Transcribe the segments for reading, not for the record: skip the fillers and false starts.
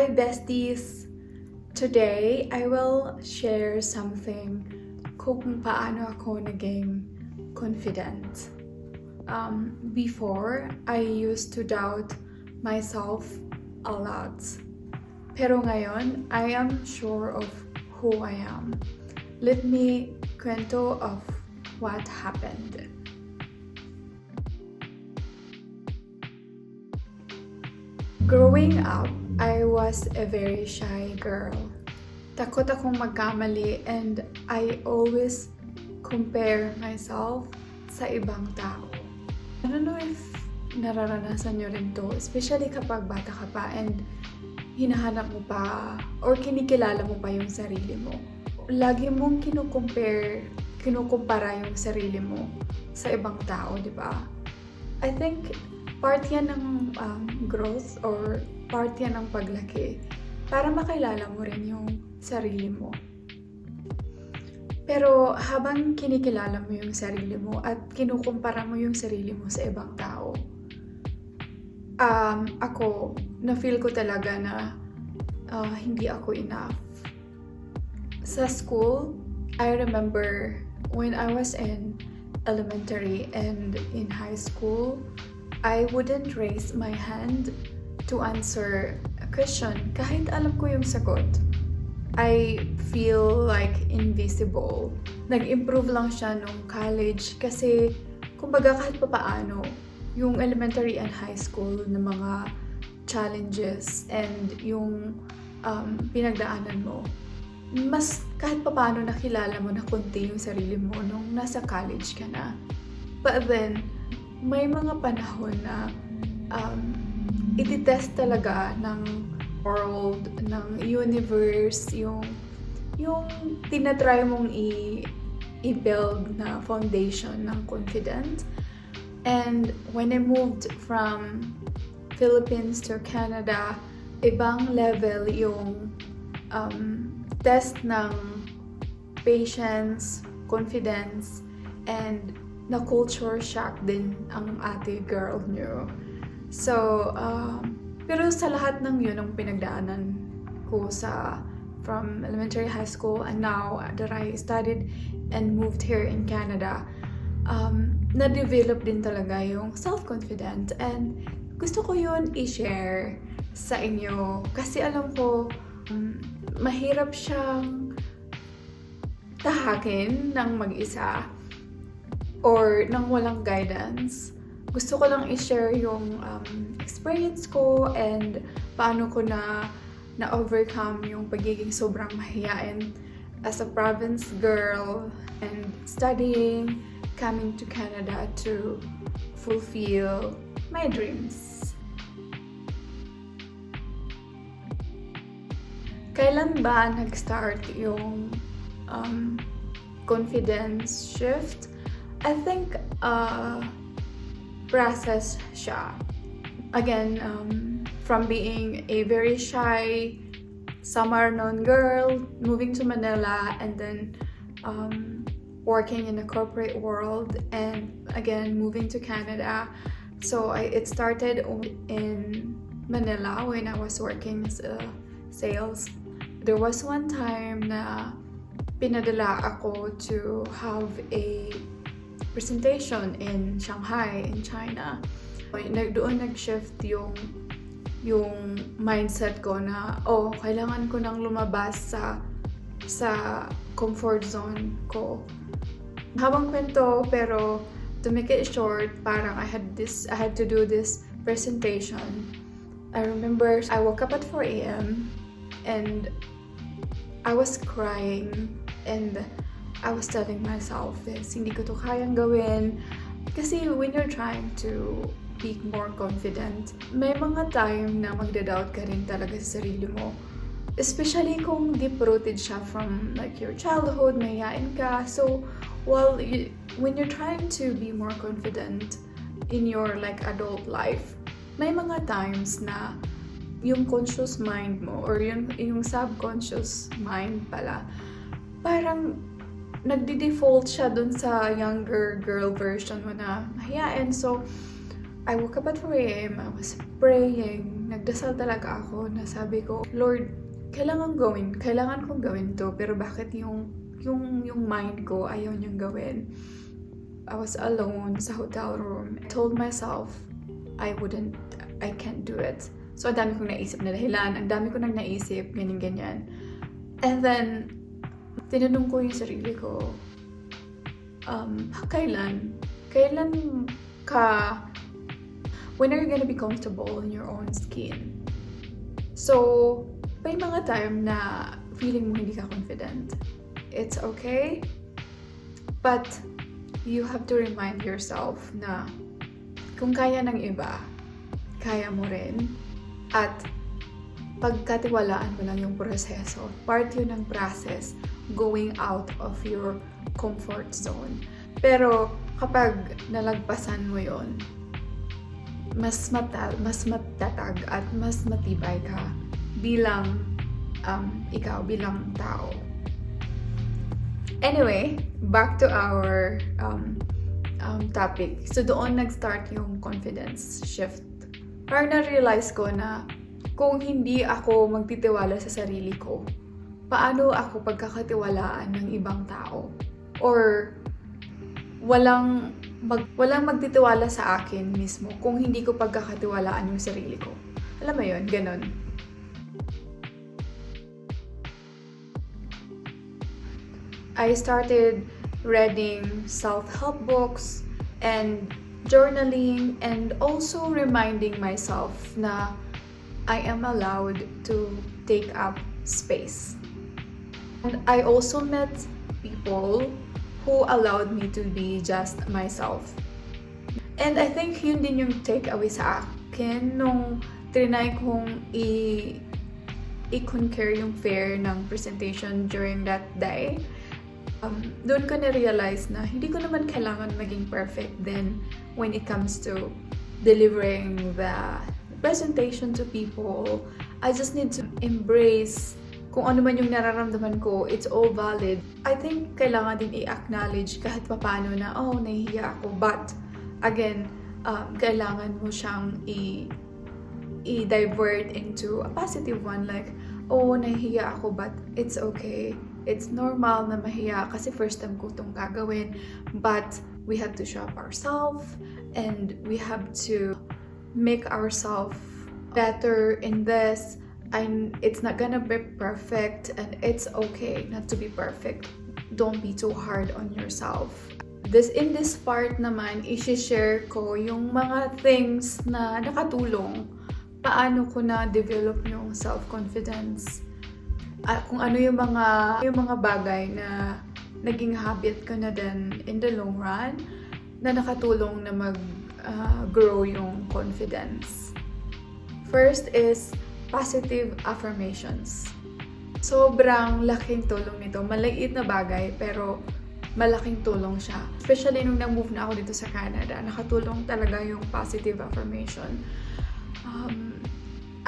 Hi besties! Today, I will share something kung paano ako naging confident. Before, I used to doubt myself a lot. Pero ngayon, I am sure of who I am. Let me kwento of what happened. Growing up, I was a very shy girl. Takot akong magkamali and I always compare myself sa ibang tao. I don't know if nararanasan nyo rin to, especially kapag bata ka pa and hinahanap mo pa or kinikilala mo pa yung sarili mo. Lagi mong kinukumpara yung sarili mo sa ibang tao, di ba? I think part yan ng growth or part yan ng paglaki para makilala mo rin yung sarili mo. Pero habang kinikilala mo yung sarili mo at kinukumpara mo yung sarili mo sa ibang tao, ako, na-feel ko talaga na hindi ako enough. Sa school, I remember when I was in elementary and in high school, I wouldn't raise my hand to answer a question kahit alam ko yung sagot. I feel like invisible. Nag-improve lang siya nung college kasi kumbaga kahit papaano yung elementary and high school na mga challenges and yung pinagdaanan mo, mas kahit papaano nakilala mo na konti yung sarili mo nung nasa college ka na. But then, may mga panahon na ititest talaga ng world, ng universe, yung tinatry mong i-build na foundation ng confidence. And when I moved from Philippines to Canada, ibang level yung test ng patience, confidence, and na-culture shock din ang ate girl nyo. So, pero sa lahat ng yun ang pinagdaanan ko from elementary, high school, and now that I studied and moved here in Canada, na-develop din talaga yung self-confidence and gusto ko yun i-share sa inyo kasi alam ko mahirap siyang tahakin ng mag-isa or nang walang guidance. Gusto ko lang i-share yung experience ko and paano ko na-overcome yung pagiging sobrang mahiyain as a province girl and studying, coming to Canada to fulfill my dreams. Kailan ba nag-start yung confidence shift? I think process siya. Again, from being a very shy, summer-known girl, moving to Manila, and then working in the corporate world, and again, moving to Canada. So it started in Manila when I was working as a sales. There was one time na pinadala ako to have a presentation in Shanghai, in China. Doon nag-shift yung mindset ko na, kailangan ko nang lumabas sa comfort zone ko. Habang kwento, pero to make it short, parang I had to do this presentation. I remember I woke up at 4 a.m. and I was crying and I was telling myself this, hindi ko to kayang gawin. Kasi when you're trying to be more confident, may mga time na magda-doubt ka rin talaga sa sarili mo. Especially kung deep-rooted siya from like your childhood, mahihain ka. So, when you're trying to be more confident in your like adult life, may mga times na yung conscious mind mo or yung subconscious mind pala, parang nagdi-default siya dun sa younger girl version mo na mahiyain. So, I woke up at 4 a.m. I was praying, nagdasal talaga ako na sabi ko, Lord, kailangan kong gawin to, pero bakit yung mind ko ayaw niyang gawin? I was alone sa hotel room. I told myself, I can't do it. So, ang dami kong naisip na dahilan, ang dami ko nang naisip, ganyan. And then, tinanong ko yung sarili ko, kailan ka, when are you gonna be comfortable in your own skin? So, may mga time na feeling mo hindi ka confident. It's okay, but you have to remind yourself na kung kaya ng iba, kaya mo rin. At pagkatiwalaan mo lang yung proseso. Part yun ng process, going out of your comfort zone. Pero kapag nalagpasan mo yun, mas matatag at mas matibay ka bilang ikaw, bilang tao. Anyway, back to our topic. So doon nag-start yung confidence shift. Parang na-realize ko na kung hindi ako magtitiwala sa sarili ko, paano ako pagkakatiwalaan ng ibang tao? Or walang magtitiwala sa akin mismo kung hindi ko pagkakatiwalaan yung sarili ko. Alam mo yun, ganun. I started reading self-help books and journaling, and also reminding myself na I am allowed to take up space. And I also met people who allowed me to be just myself. And I think yun din yung takeaway sa akin nung trinay kong i-conquer yung fear ng presentation during that day. Doon ko na-realize na hindi ko naman kailangan maging perfect then when it comes to delivering the presentation to people. I just need to embrace kung ano man yung nararamdaman ko, it's all valid. I think kailangan din i-acknowledge kahit paano na, nahihiya ako. But, again, kailangan mo siyang i-divert into a positive one. Like, nahihiya ako, but it's okay. It's normal na mahiya kasi first time ko itong gagawin. But, we have to show up ourselves and we have to make ourselves better in this. It's not gonna be perfect and it's okay not to be perfect. Don't be too hard on yourself. In this part naman, i-share ko yung mga things na nakatulong. Paano ko na-develop yung self-confidence. Kung ano yung mga bagay na naging habit ko na din in the long run na nakatulong na mag-grow yung confidence. First is positive affirmations. Sobrang laking tulong nito. Maliit na bagay, pero malaking tulong siya. Especially nung nag-move na ako dito sa Canada, nakatulong talaga yung positive affirmation.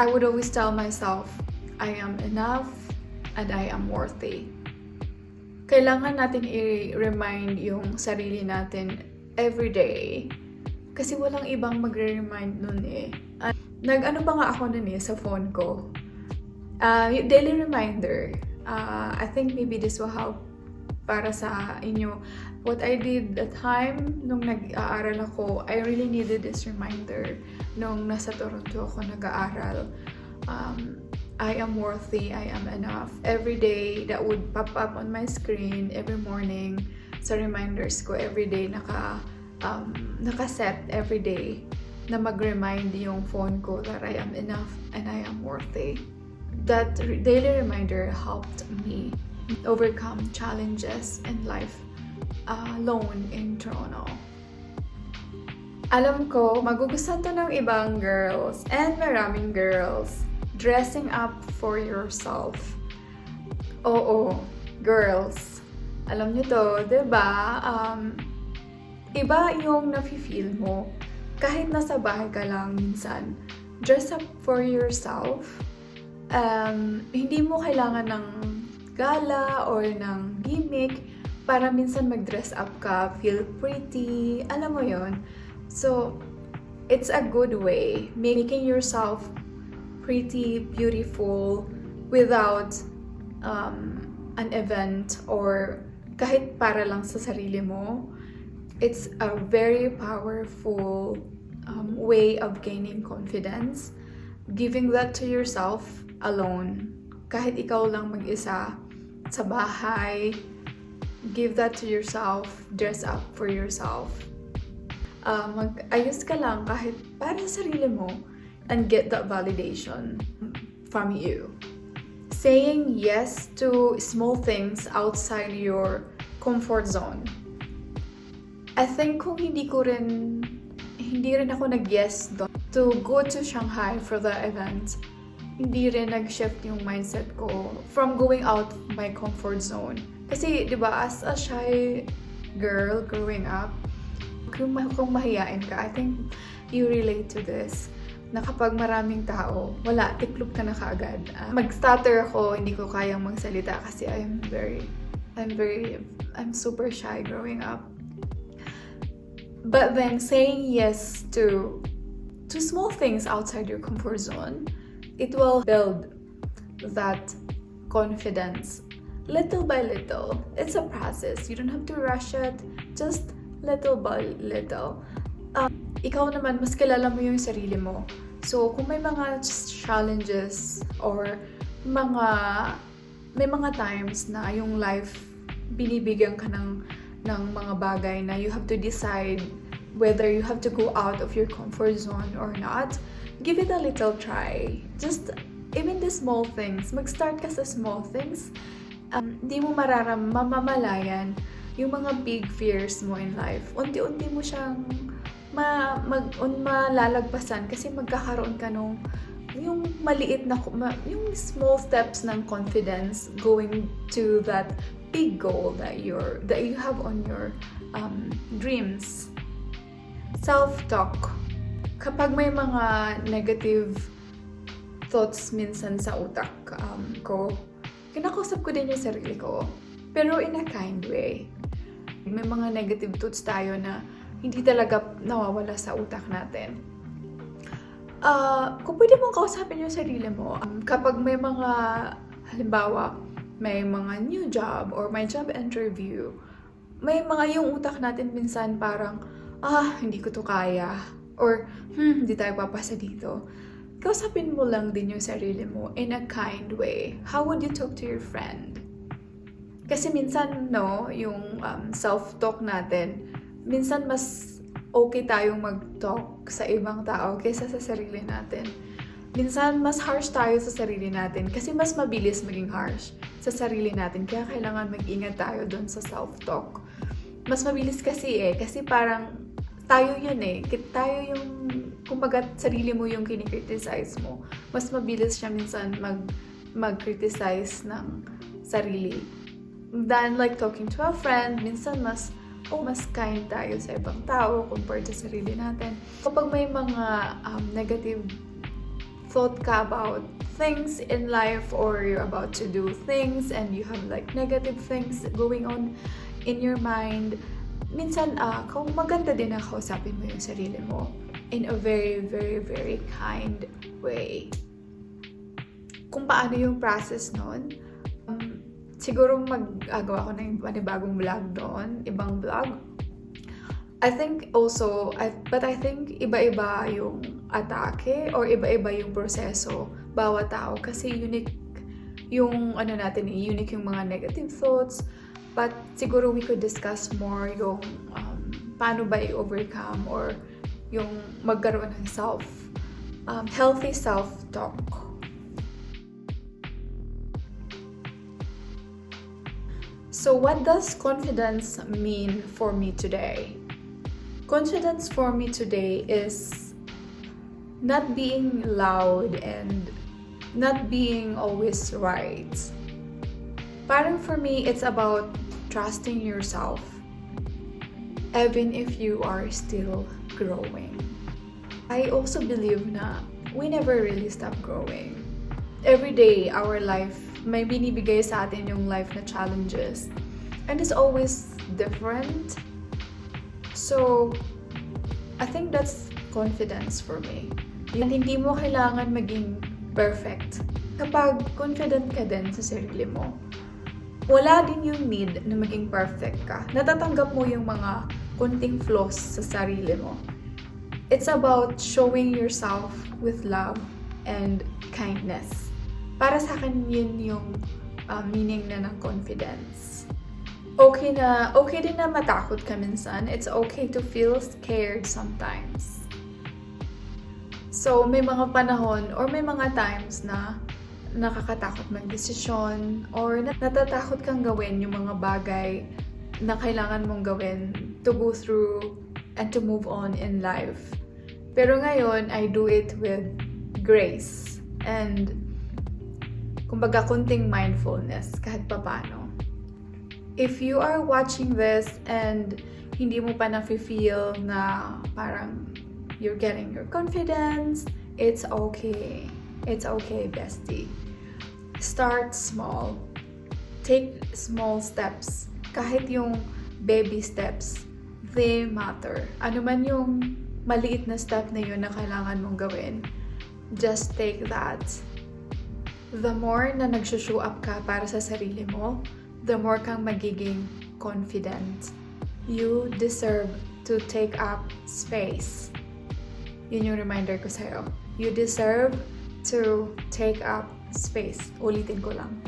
I would always tell myself, I am enough and I am worthy. Kailangan natin i-remind yung sarili natin every day. Kasi walang ibang magre-remind nun eh. Nag-ano pa nga ako nun sa phone ko. Daily reminder. I think maybe this will help para sa inyo. What I did that time, nung nag-aaral ako, I really needed this reminder. Nung nasa Toronto ako nag-aaral. I am worthy, I am enough. Every day, that would pop up on my screen every morning. Sa reminders ko, every day, nakaset every day na mag-remind yung phone ko that I am enough and I am worthy. That daily reminder helped me overcome challenges in life alone in Toronto. Alam ko, magugustuhan to ng ibang girls and maraming girls. Dressing up for yourself. Oo, girls. Alam nyo to, diba? Iba yung nafe-feel mo. Kahit nasa bahay ka lang minsan. Dress up for yourself. Hindi mo kailangan ng gala or ng gimmick para minsan mag-dress up ka, feel pretty. Alam mo yon. So, it's a good way. Making yourself pretty, beautiful, without an event or kahit para lang sa sarili mo. It's a very powerful way of gaining confidence. Giving that to yourself alone. Kahit ikaw lang mag-isa sa bahay, give that to yourself, dress up for yourself. Mag-ayos ka lang kahit para sa sarili mo and get that validation from you. Saying yes to small things outside your comfort zone. I think kung hindi rin ako nag-yes doon to go to Shanghai for the event, hindi rin nag-shift yung mindset ko from going out of my comfort zone. Kasi, di ba, as a shy girl growing up, kung mahiyain ka, I think you relate to this. Na kapag maraming tao, wala, tiklop ka na kaagad. Mag-stutter ako, hindi ko kayang magsalita kasi I'm super shy growing up. But then saying yes to small things outside your comfort zone, it will build that confidence little by little. It's a process. You don't have to rush it. Just little by little. Ikaw naman, mas kilala mo yung sarili mo. So, kung may mga challenges or may mga times na yung life binibigyan ka ng mga bagay na you have to decide whether you have to go out of your comfort zone or not, give it a little try. Just, even the small things, mag-start ka sa small things. Di mo mamamalayan yung mga big fears mo in life. Unti-unti mo siyang malalagpasan kasi magkakaroon ka nung yung maliit na yung small steps ng confidence going to that big goal that you have on your dreams. Self-talk. Kapag may mga negative thoughts minsan sa utak ko, kinakausap ko din yung sarili ko, pero in a kind way. May mga negative thoughts tayo na hindi talaga nawawala sa utak natin. Kung pwede mong kausapin yung sarili mo, kapag may mga, halimbawa, may mga new job or may job interview, may mga yung utak natin minsan parang, hindi ko to kaya, or hindi tayo papasa dito. Kausapin mo lang din yung sarili mo in a kind way. How would you talk to your friend? Kasi minsan, yung self-talk natin, minsan mas okay tayong mag-talk sa ibang tao kaysa sa sarili natin. Minsan, mas harsh tayo sa sarili natin kasi mas mabilis maging harsh sa sarili natin. Kaya kailangan mag-ingat tayo doon sa self-talk. Mas mabilis kasi kasi parang tayo yun tayo yung, kumbaga, sarili mo yung kinikriticize mo. Mas mabilis siya minsan mag-criticize ng sarili. Than like talking to a friend, minsan mas kind tayo sa ibang tao compared sa sarili natin. Kapag may mga negative thought ka about things in life or you're about to do things and you have like negative things going on in your mind, minsan kung maganda din na kausapin mo yung sarili mo in a very, very, very kind way. Kung paano yung process nun, siguro mag-agawa ko ng panibagong vlog doon, ibang vlog. I think iba-iba yung atake or iba-iba yung proseso bawat tao kasi unique yung unique yung mga negative thoughts. But siguro we could discuss more yung paano ba i-overcome or yung magkaroon ng healthy self-talk. So what does confidence mean for me today? Confidence for me today is not being loud and not being always right. Parang for me, it's about trusting yourself even if you are still growing. I also believe na we never really stop growing. Every day, our life, may binibigay sa atin yung life na challenges. And it's always different. So, I think that's confidence for me. Yung hindi mo kailangan maging perfect. Kapag confident ka din sa sarili mo, wala din yung need na maging perfect ka. Natatanggap mo yung mga kunting flaws sa sarili mo. It's about showing yourself with love and kindness. Para sa akin, yun yung meaning na ng confidence. Okay din na matakot ka minsan. It's okay to feel scared sometimes. So, may mga panahon or may mga times na nakakatakot magdesisyon or natatakot kang gawin yung mga bagay na kailangan mong gawin to go through and to move on in life. Pero ngayon, I do it with grace and kumbaga kunting mindfulness kahit papano. If you are watching this and hindi mo pa na-feel na parang you're getting your confidence, it's okay. It's okay, bestie. Start small. Take small steps. Kahit yung baby steps, they matter. Ano man yung maliit na step na yun na kailangan mong gawin, just take that. The more na nag-show up ka para sa sarili mo, the more kang magiging confident. You deserve to take up space. Yun yung reminder ko sa'yo. You deserve to take up space. Ulitin ko lang.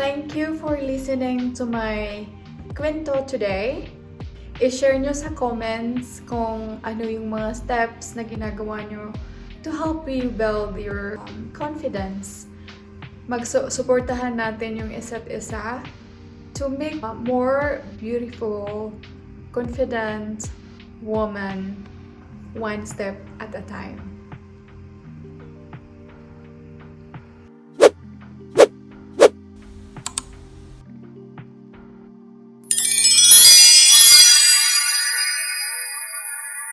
Thank you for listening to my kwento today. I-share nyo sa comments kung ano yung mga steps na ginagawa nyo to help you build your confidence. Magsuportahan natin yung isa't isa to make a more beautiful, confident woman one step at a time.